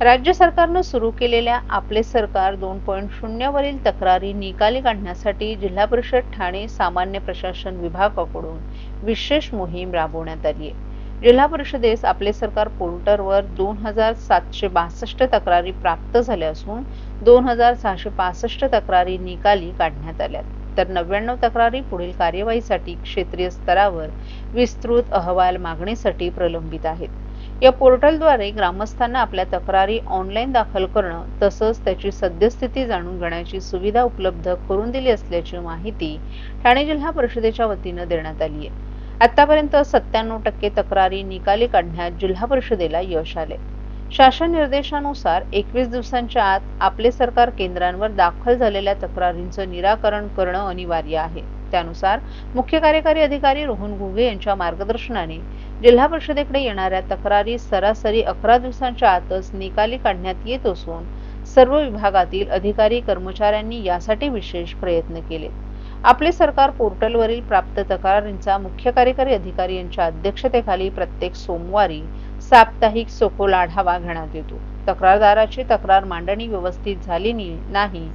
राज्य सरकारनं सुरू केलेल्या आपले सरकार 2.0 वरील तक्रारी निकाली काढण्यासाठी जिल्हा परिषद ठाणे सामान्य प्रशासन विभागाकडून विशेष मोहीम राबवण्यात आली आहे। जिल्हा परिषदेस आपले सरकार पोर्टलवर 2762 तक्रारी प्राप्त झाल्या असून 2665 तक्रारी निकाली काढण्यात आल्या, तर 99 तक्रारी पुढील कार्यवाहीसाठी क्षेत्रीय स्तरावर विस्तृत अहवाल मागणीसाठी प्रलंबित आहेत। या पोर्टलद्वारे ग्रामस्थांना आपल्या तक्रारी ऑनलाईन दाखल करणं तसंच त्याची सद्यस्थिती जाणून घेण्याची सुविधा उपलब्ध करून दिली असल्याची माहिती ठाणे जिल्हा परिषदेच्या वतीनं देण्यात आली आहे। आतापर्यंत 97% तक्रारी निकाली काढण्यात जिल्हा परिषदेला यश आले। शासन निर्देशानुसार 21 दिवसांच्या आत आपले सरकार केंद्रांवर दाखल झालेल्या तक्रारींचं निराकरण करणं अनिवार्य आहे। त्यानुसार मुख्य कार्यकारी अधिकारी रोहन घुगे यांच्या मार्गदर्शनाने जिल्हा परिषदेकडे येणाऱ्या तक्रारी सरासरी 11 दिवसांच्या आतच निकाली काढण्यात येत असून सर्व विभागातील अधिकारी कर्मचाऱ्यांनी यासाठी विशेष प्रयत्न केले। आपले सरकार पोर्टलवरील प्राप्त तक्रारींचा मुख्य कार्यकारी अधिकारी यांच्या अध्यक्षतेखाली प्रत्येक सोमवारी साप्ताहिक सखोल आढावा घेण्यात येतो। तक्रारदाराची तक्रार मांडणी व्यवस्थित झाली नाही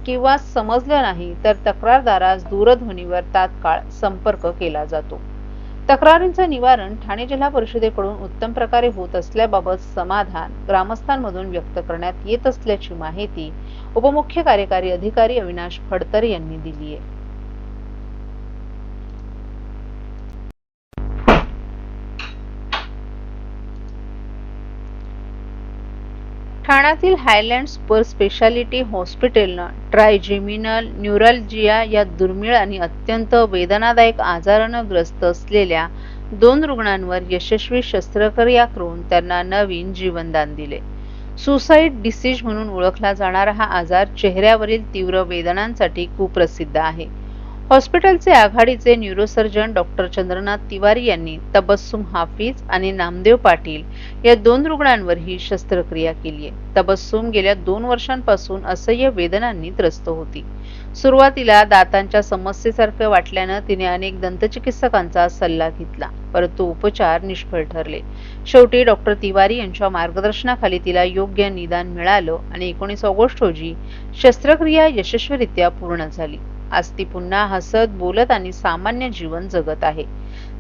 किंवा समजलं नाही तर तक्रारदारास दूरध्वनीवर तात्काळ संपर्क केला जातो। तक्रारींचं निवारण ठाणे जिल्हा परिषदेकडून उत्तम प्रकारे होत असल्याबाबत समाधान ग्रामस्थांमधून व्यक्त करण्यात येत असल्याची माहिती उपमुख्य कार्यकारी अधिकारी अविनाश फडतर यांनी दिली आहे। ठाण्यातील हायलँड सुपर स्पेशालिटी हॉस्पिटलनं ट्रायजेमिनल न्यूरॅल्जिया या दुर्मिळ आणि अत्यंत वेदनादायक आजारानं ग्रस्त असलेल्या 2 रुग्णांवर यशस्वी शस्त्रक्रिया करून त्यांना नवीन जीवनदान दिले। सुसाईड डिसीज म्हणून ओळखला जाणारा हा आजार चेहऱ्यावरील तीव्र वेदनांसाठी कुप्रसिद्ध आहे। हॉस्पिटलचे आघाडीचे न्यूरोसर्जन डॉक्टर चंद्रनाथ तिवारी यांनी तबस्सुम हाफिज आणि नामदेव पाटील या 2 रुग्णांवर ही शस्त्रक्रिया केली आहे। तबस्सुम गेल्या 2 वर्षांपासून असह्य वेदनांनी त्रस्त होती। सुरुवातीला दातांच्या समस्येसारखे वाटल्यानं तिने अनेक दंतचिकित्सकांचा सल्ला घेतला, परंतु उपचार निष्फळ ठरले। शेवटी डॉक्टर तिवारी यांच्या मार्गदर्शनाखाली तिला योग्य निदान मिळालं आणि 19 ऑगस्ट रोजी शस्त्रक्रिया यशस्वीरित्या पूर्ण झाली। आज ती पुन्हा हसत बोलत आणि सामान्य जीवन जगत आहे।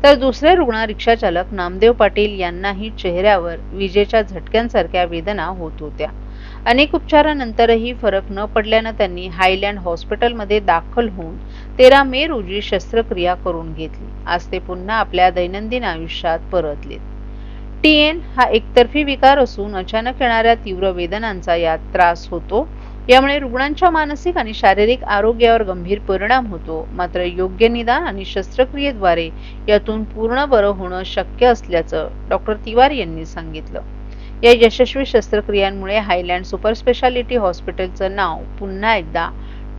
तर दुसरे रुग्ण रिक्षा चालक नामदेव पाटील यांनाही चेहऱ्यावर विजेच्या झटक्यांसारख्या वेदना होत होत्या। अनेक उपचारानंतरही फरक न पडल्यानं त्यांनी हायलँड हॉस्पिटलमध्ये दाखल होऊन 13 मे रोजी शस्त्रक्रिया करून घेतली। आज ते पुन्हा आपल्या दैनंदिन आयुष्यात परतलेत। TN हा एकतर्फी विकार असून अचानक येणाऱ्या तीव्र वेदनांचा यात त्रास होतो। यामुळे रुग्णांच्या मानसिक आणि शारीरिक आरोग्यावर गंभीर परिणाम होतो। मात्र योग्य निदान आणि शस्त्रक्रियेद्वारे यातून पूर्ण बरं होणं शक्य असल्याचं डॉक्टर तिवारी यांनी सांगितलं। या यशस्वी शस्त्रक्रियांमुळे हायलँड सुपर स्पेशालिटी हॉस्पिटलचं नाव पुन्हा एकदा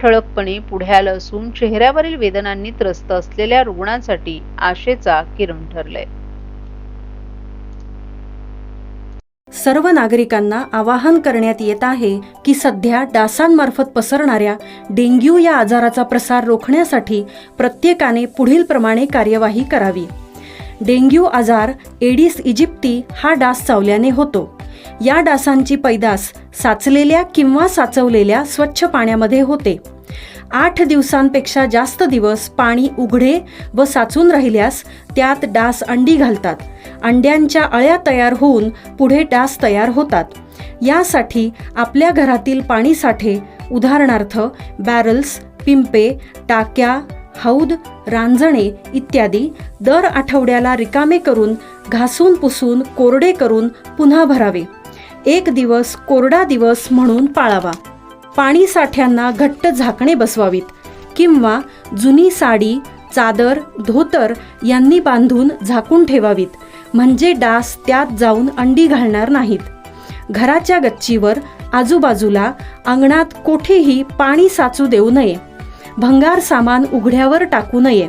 ठळकपणे पुढे आलं असून चेहऱ्यावरील वेदनांनी त्रस्त असलेल्या रुग्णांसाठी आशेचा किरण ठरलंय। सर्व नागरिकांना आवाहन करण्यात येत आहे की सध्या डासांमार्फत पसरणाऱ्या डेंग्यू या आजाराचा प्रसार रोखण्यासाठी प्रत्येकाने पुढील प्रमाणे कार्यवाही करावी। डेंग्यू आजार एडिस इजिप्ती हा डास चावल्याने होतो। या डासांची पैदास साचलेल्या किंवा साचवलेल्या स्वच्छ पाण्यामध्ये होते। 8 दिवसांपेक्षा जास्त दिवस पाणी उघडे व साचून राहिल्यास त्यात डास अंडी घालतात। अंड्यांच्या अळ्या तयार होऊन पुढे डास तयार होतात। यासाठी आपल्या घरातील पाणी साठे उदाहरणार्थ बॅरल्स, पिंपे, टाक्या, हौद, रांजणे इत्यादी दर आठवड्याला रिकामे करून घासून पुसून कोरडे करून पुन्हा भरावे। 1 दिवस कोरडा दिवस म्हणून पाळावा। पाणी साठ्यांना घट्ट झाकणे बसवावीत किंवा जुनी साडी, चादर, धोतर यांनी बांधून झाकून ठेवावीत, म्हणजे डास त्यात जाऊन अंडी घालणार नाहीत। घराच्या गच्चीवर, आजूबाजूला, अंगणात कोठेही पाणी साचू देऊ नये। भंगार सामान उघड्यावर टाकू नये,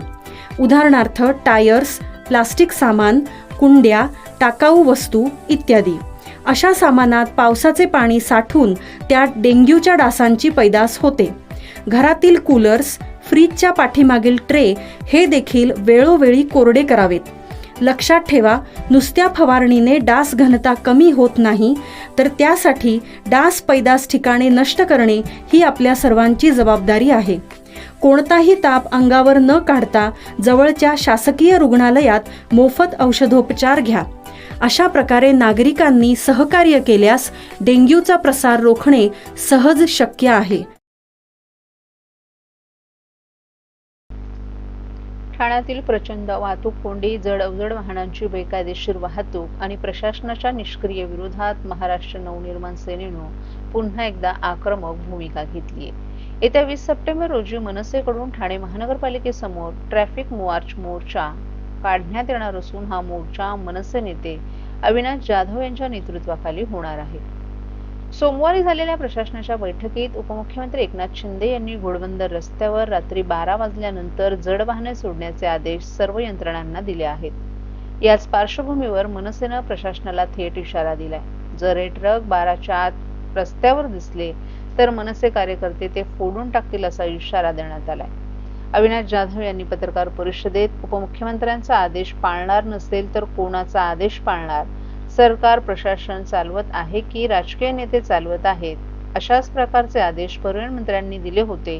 उदाहरणार्थ टायर्स, प्लास्टिक सामान, कुंड्या, टाकाऊ वस्तू इत्यादी। अशा सामानात पावसाचे पाणी साठून त्यात डेंग्यूच्या डासांची पैदास होते। घरातील कूलर्स, फ्रीजच्या पाठीमागील ट्रे हे देखील वेळोवेळी कोरडे करावेत। लक्षात ठेवा, नुसत्या फवारणीने डास घनता कमी होत नाही, तर त्यासाठी डास पैदास ठिकाणे नष्ट करणे ही आपल्या सर्वांची जबाबदारी आहे. कोणताही ताप अंगावर न काढता जवळच्या शासकीय रुग्णालयात मोफत औषधोपचार घ्या. अशा प्रकारे नागरिकांनी सहकार्य केल्यास डेंग्यूचा प्रसार रोखणे सहज शक्य आहे. ठाण्यातील प्रचंड वाहतूक कोंडी, अवजड वाहनांची बेकायदेशीर वाहतूक आणि प्रशासनाच्या निष्क्रिय विरोधात महाराष्ट्र नवनिर्माण सेनेनं पुन्हा एकदा आक्रमक भूमिका घेतली आहे. येत्या 20 सप्टेंबर रोजी मनसेकडून ठाणे महानगरपालिकेसमोर ट्रॅफिक मार्च मोर्चा काढण्यात येणार असून हा मोर्चा मनसे नेते अविनाश जाधव यांच्या नेतृत्वाखाली होणार आहे. सोमवारी झालेल्या प्रशासनाच्या बैठकीत उपमुख्यमंत्री एकनाथ शिंदे यांनी घोडबंदर रस्त्यावर रात्री 12 वाजल्यानंतर जड वाहने सोडण्याचे आदेश सर्व यंत्रणांना दिले आहेत. याच पार्श्वभूमीवर मनसेनं प्रशासनाला थेट इशारा दिलाय. जर हे ट्रक 12च्या आत रस्त्यावर दिसले तर मनसे कार्यकर्ते ते फोडून टाकतील असा इशारा देण्यात आलाय. अविनाश जाधव यांनी पत्रकार परिषदेत उपमुख्यमंत्र्यांचा आदेश पाळणार नसेल तर कोणाचा आदेश पाळणार? सरकार प्रशासन चालवत आहे की राजकीय नेते चालवत आहेत? अशाच प्रकारचे आदेश परिवहन दिले होते.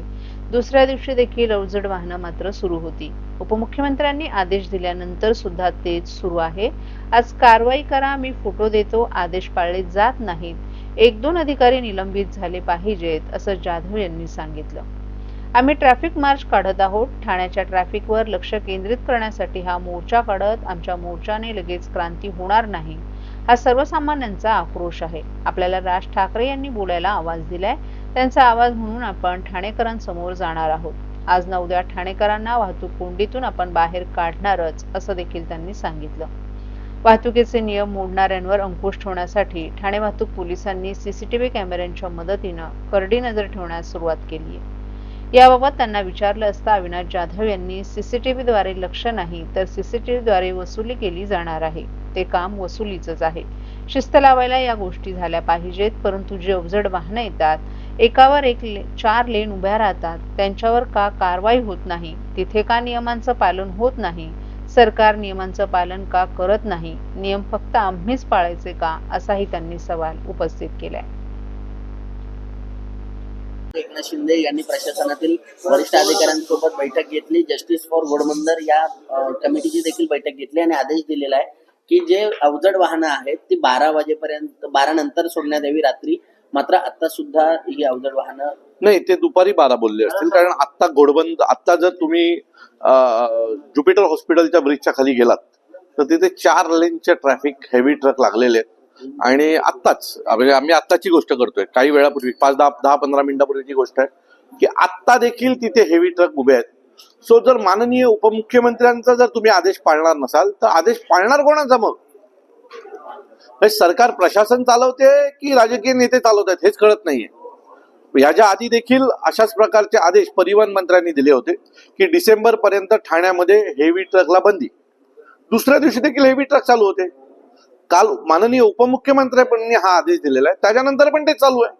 दुसऱ्या दिवशी देखील अवजड वाहनं मात्र सुरू होती. उपमुख्यमंत्र्यांनी आदेश दिल्यानंतर सुद्धा तेच सुरू आहे. आज कारवाई करा, मी फोटो देतो, आदेश पाळले जात नाहीत, 1-2 अधिकारी निलंबित झाले पाहिजेत असं जाधव यांनी सांगितलं. आम्ही ट्रॅफिक मार्च काढत आहोत. ठाण्याच्या ट्रॅफिकवर लक्ष केंद्रित करण्यासाठी हा मोर्चा काढत आमच्या मोर्चाने लगेच क्रांती होणार नाही, हा सर्वसामान्यांचा आक्रोश आहे. आपल्याला राज ठाकरे यांनी बोलायला आवाज दिलाय, त्यांचा आवाज म्हणून आपण ठाणेकरांसमोर जाणार आहोत. आज ना उद्या ठाणेकरांना वाहतूक कोंडीतून आपण बाहेर काढणारच असं देखील त्यांनी सांगितलं. वाहतुकीचे नियम मोडणाऱ्यांवर अंकुश ठेवण्यासाठी ठाणे वाहतूक पोलिसांनी सीसीटीव्ही कॅमेऱ्यांच्या मदतीनं करडी नजर ठेवण्यास सुरुवात केली आहे. याबाबत त्यांना विचारलं असता अविनाश जाधव यांनी सीसीटीव्हीद्वारे लक्ष नाही तर सीसीटीव्हीद्वारे वसुली केली जाणार आहे. ते काम वसुलीचंच आहे. शिस्त लावायला या गोष्टी झाल्या पाहिजेत. परंतु जे अवजड वाहनं येतात, एकावर एक 4 लेन उभ्या राहतात, त्यांच्यावर का कारवाई होत नाही? तिथे का नियमांचं पालन होत नाही? सरकार नियमांचं पालन का करत नाही? नियम फक्त आम्हीच पाळायचे का? असाही त्यांनी सवाल उपस्थित केलाय. एकनाथ शिंदे यांनी प्रशासनातील वरिष्ठ अधिकाऱ्यांसोबत बैठक घेतली. जस्टिस फॉर घोडबंदर या कमिटीची देखील बैठक घेतली आणि आदेश दिलेला आहे की जे अवजड वाहनं आहेत ती 12 वाजेपर्यंत 12 नंतर सोडण्यात यावी रात्री. मात्र आता सुद्धा ही अवजड वाहनं नाही, ते दुपारी 12 बोलले असतील. कारण आता जर तुम्ही ज्युपिटर हॉस्पिटलच्या ब्रिजच्या खाली गेलात तर तिथे 4 लेनचे ट्रॅफिक हेवी ट्रक लागलेले आहेत. आणि आत्ताच म्हणजे आम्ही आत्ताची गोष्ट करतोय, काही वेळापूर्वी 5-10-15 मिनिटापूर्वीची गोष्ट आहे की आत्ता देखील तिथे हेवी ट्रक उभे आहेत. सो जर माननीय उपमुख्यमंत्र्यांचा जर तुम्ही आदेश पाळणार नसाल तर आदेश पाळणार कोणाचा मग? सरकार प्रशासन चालवते की राजकीय नेते चालवत आहेत हेच कळत नाहीये. याच्या आधी देखील अशाच प्रकारचे आदेश परिवहन मंत्र्यांनी दिले होते की डिसेंबर पर्यंत ठाण्यामध्ये हेवी ट्रकला बंदी. दुसऱ्या दिवशी देखील हेवी ट्रक चालू होते. काल माननीय उपमुख्यमंत्र्यांनी हा आदेश दिलेला आहे, त्याच्यानंतर पण ते चालू आहे.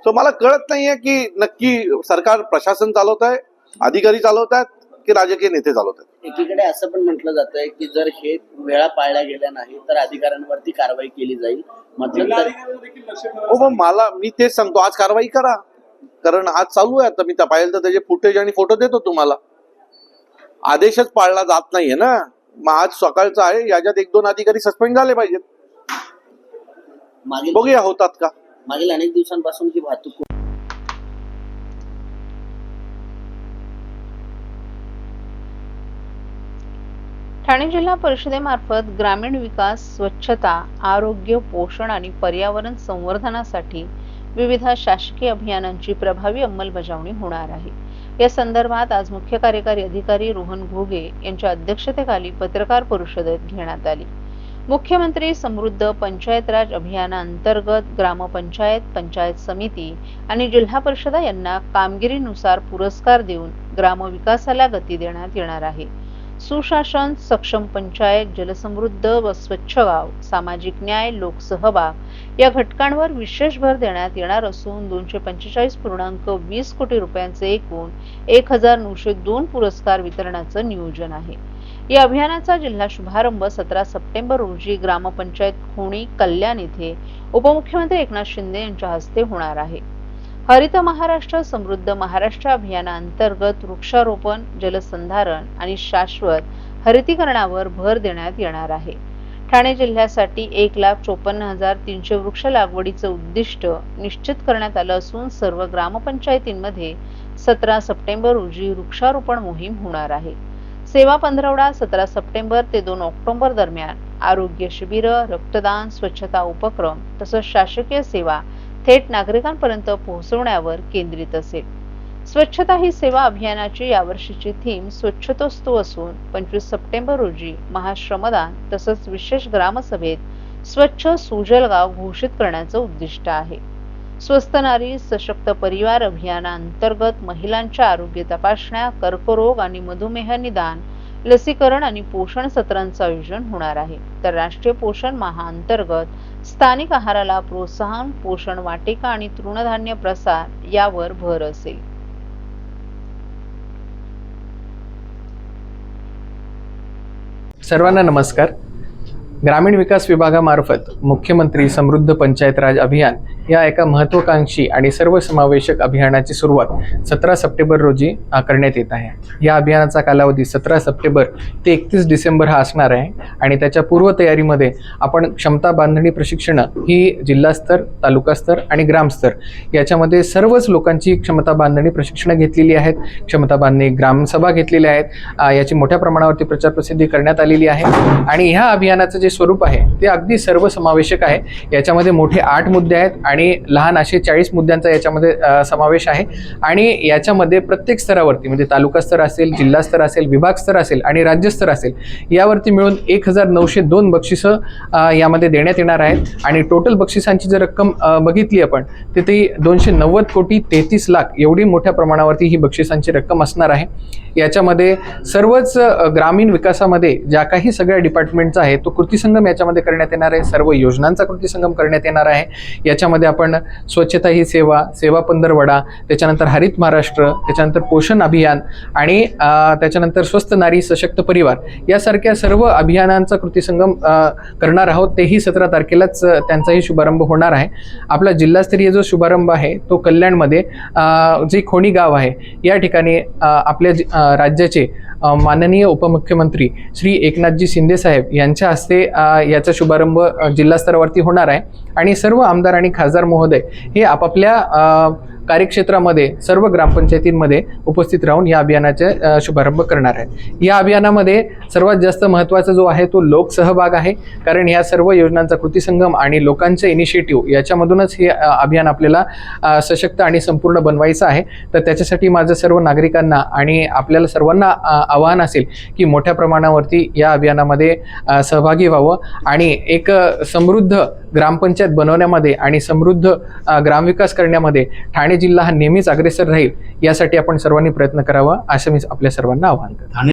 सो मला कळत नाहीये की नक्की सरकार प्रशासन चालवत आहे, अधिकारी चालवत आहेत की राजकीय नेते चालवत आहेत. एकीकडे असं पण म्हटलं जात आहे की जर हे वेळा पाळल्या गेल्या नाही तर अधिकाऱ्यांवरती कारवाई केली जाईल. हो, मग मी तेच सांगतो, आज कारवाई करा, कारण आज चालू आहे. आता मी पाहिलं तर त्याचे फुटेज आणि फोटो देतो तुम्हाला. आदेशच पाळला जात नाहीये ना. मग आज सकाळचं आहे, याच्यात 1-2 अधिकारी सस्पेंड झाले पाहिजेत. बघूया होतात का. मागील अनेक दिवसांपासून ही वाहतूक ठाणे जिल्हा परिषदेमार्फत ग्रामीण विकास, स्वच्छता, आरोग्य, पोषण आणि पर्यावरण संवर्धनासाठी विविध शासकीय अभियानांची प्रभावी अंमलबजावणी होणार आहे. या संदर्भात आज मुख्य कार्यकारी अधिकारी रोहन घोगे यांच्या अध्यक्षतेखाली पत्रकार परिषद घेण्यात आली. मुख्यमंत्री समृद्ध पंचायत राज अभियानाअंतर्गत ग्रामपंचायत, पंचायत समिती आणि जिल्हा परिषदा यांना कामगिरीनुसार पुरस्कार देऊन ग्रामविकासाला गती देण्यात येणार आहे. सुशासन, सक्षम पंचायत, जलसमृद्ध व स्वच्छ गाव, सामाजिक न्याय, लोकसहभाग या घटकांवर विशेष भर देण्यात येणार असून 245.20 कोटी रुपयांचे एकूण 1902 पुरस्कार वितरणाचं नियोजन आहे. या अभियानाचा जिल्हा शुभारंभ 17 सप्टेंबर रोजी ग्रामपंचायत खोणी कल्याण येथे उपमुख्यमंत्री एकनाथ शिंदे यांच्या हस्ते होणार आहे. हरित महाराष्ट्र समृद्ध महाराष्ट्र अभियानांतर्गत वृक्षारोपण, जलसंधारण आणि शाश्वत हरितीकरणावर भर देण्यात येणार आहे. ठाणे जिल्ह्यासाठी 1,54,300 वृक्ष लागवडीचं उद्दिष्ट निश्चित करण्यात आलं असून सर्व ग्रामपंचायतींमध्ये 17 सप्टेंबर रोजी वृक्षारोपण मोहीम होणार आहे. सेवा पंधरवडा 17 सप्टेंबर ते 2 ऑक्टोबर दरम्यान आरोग्य शिबिरं, रक्तदान, स्वच्छता उपक्रम तसंच शासकीय सेवा थेट नागरिकांपर्यंत पोहोचवण्यावर केंद्रित असेल. स्वच्छता ही सेवा अभियानाची यावर्षीची थीम स्वच्छतोस्तु असून 25 सप्टेंबर रोजी महाश्रमदान तसंच विशेष ग्रामसभेत स्वच्छ सुजल गाव घोषित करण्याचं उद्दिष्ट आहे. स्वस्थ नारी सशक्त परिवार अभियानांतर्गत महिलांच्या आरोग्य तपासण्या, कर्करोग आणि मधुमेह निदान, लसीकरण आणि पोषण सत्रांचं आयोजन होणार आहे. तर राष्ट्रीय पोषण माह अंतर्गत स्थानिक आहाराला प्रोत्साहन, पोषण वाटिका आणि तृणधान्य प्रसार यावर भर असेल. सर्वांना नमस्कार. ग्रामीण विकास विभागामार्फत मुख्यमंत्री समृद्ध पंचायत राज अभियान या एका महत्त्वाकांक्षी आणि सर्वसमावेशक अभियानाची सुरुवात 17 सप्टेंबर रोजी करण्यात येत आहे. या अभियानाचा कालावधी 17 सप्टेंबर ते 31 डिसेंबर हा असणार आहे आणि त्याच्या पूर्वतयारीमध्ये आपण क्षमता बांधणी प्रशिक्षण ही जिल्हास्तर, तालुकास्तर आणि ग्रामस्तर याच्यामध्ये सर्वच लोकांची क्षमता बांधणी प्रशिक्षणं घेतलेली आहेत. क्षमता बांधणी ग्रामसभा घेतलेल्या आहेत. याची मोठ्या प्रमाणावरती प्रचार प्रसिद्धी करण्यात आलेली आहे आणि ह्या अभियानाचं जे स्वरूप आहे ते अगदी सर्वसमावेशक आहे. याच्यामध्ये मोठे 8 मुद्दे आहेत आणि लहान असे 40 मुद्द्यांचा याच्यामध्ये समावेश आहे आणि याच्यामध्ये प्रत्येक स्तरावरती म्हणजे तालुका स्तर असेल, जिल्हा स्तर असेल, विभाग स्तर असेल आणि राज्यस्तर असेल यावरती मिळून 1902 बक्षिसं यामध्ये देण्यात येणार आहेत आणि टोटल बक्षिसांची जर रक्कम बघितली आपण तर ती 290 कोटी 33 लाख एवढी मोठ्या प्रमाणावरती ही बक्षिसांची रक्कम असणार आहे. याच्यामध्ये सर्वच ग्रामीण विकासामध्ये ज्या काही सगळ्या डिपार्टमेंटचा आहे तो कृतीसंगम याच्यामध्ये करण्यात येणार आहे. सर्व योजनांचा कृतीसंगम करण्यात येणार आहे. याच्यामध्ये आपण स्वच्छता ही सेवा, सेवा पंधरवडा, त्याच्यानंतर हरित महाराष्ट्र, त्याच्यानंतर पोषण अभियान आणि त्याच्यानंतर स्वस्थ नारी सशक्त परिवार यासारख्या सर्व अभियानांचा कृतीसंगम करणार आहोत. तेही 17 तारखेलाच त्यांचाही शुभारंभ होणार आहे. आपला जिल्हास्तरीय जो शुभारंभ आहे तो कल्याणमध्ये जे खोणी गाव आहे या ठिकाणी आपल्या राज्याचे माननीय उपमुख्यमंत्री श्री एकनाथजी शिंदे साहेब यांच्या हस्ते याचा शुभारंभ जिल्हा स्तरावरती होणार आहे आणि सर्व आमदार आणि खासदार महोदय हे आपापल्या कार्यक्षेत्रामध्ये सर्व ग्रामपंचायतींमध्ये उपस्थित राहून या अभियानाचा शुभारंभ करणार आहेत. या अभियानामध्ये सर्वात जास्त महत्त्वाचा जो आहे तो लोकसहभाग आहे, कारण ह्या सर्व योजनांचा कृतीसंगम आणि लोकांचे इनिशिएटिव्ह याच्यामधूनच हे अभियान आपल्याला सशक्त आणि संपूर्ण बनवायचं आहे. तर त्याच्यासाठी माझं सर्व नागरिकांना आणि आपल्याला सर्वांना आवाहन असेल की मोठ्या प्रमाणावरती या अभियानामध्ये सहभागी व्हावं आणि एक समृद्ध ग्रामपंचायत बनवण्यामध्ये आणि समृद्ध ग्रामविकास करण्यामध्ये ठाणे जिल्हा हा नेहमीच अग्रेसर राहील यासाठी आपण सर्वांनी प्रयत्न करावा असं मी आपल्या सर्वांना आवाहन करतो.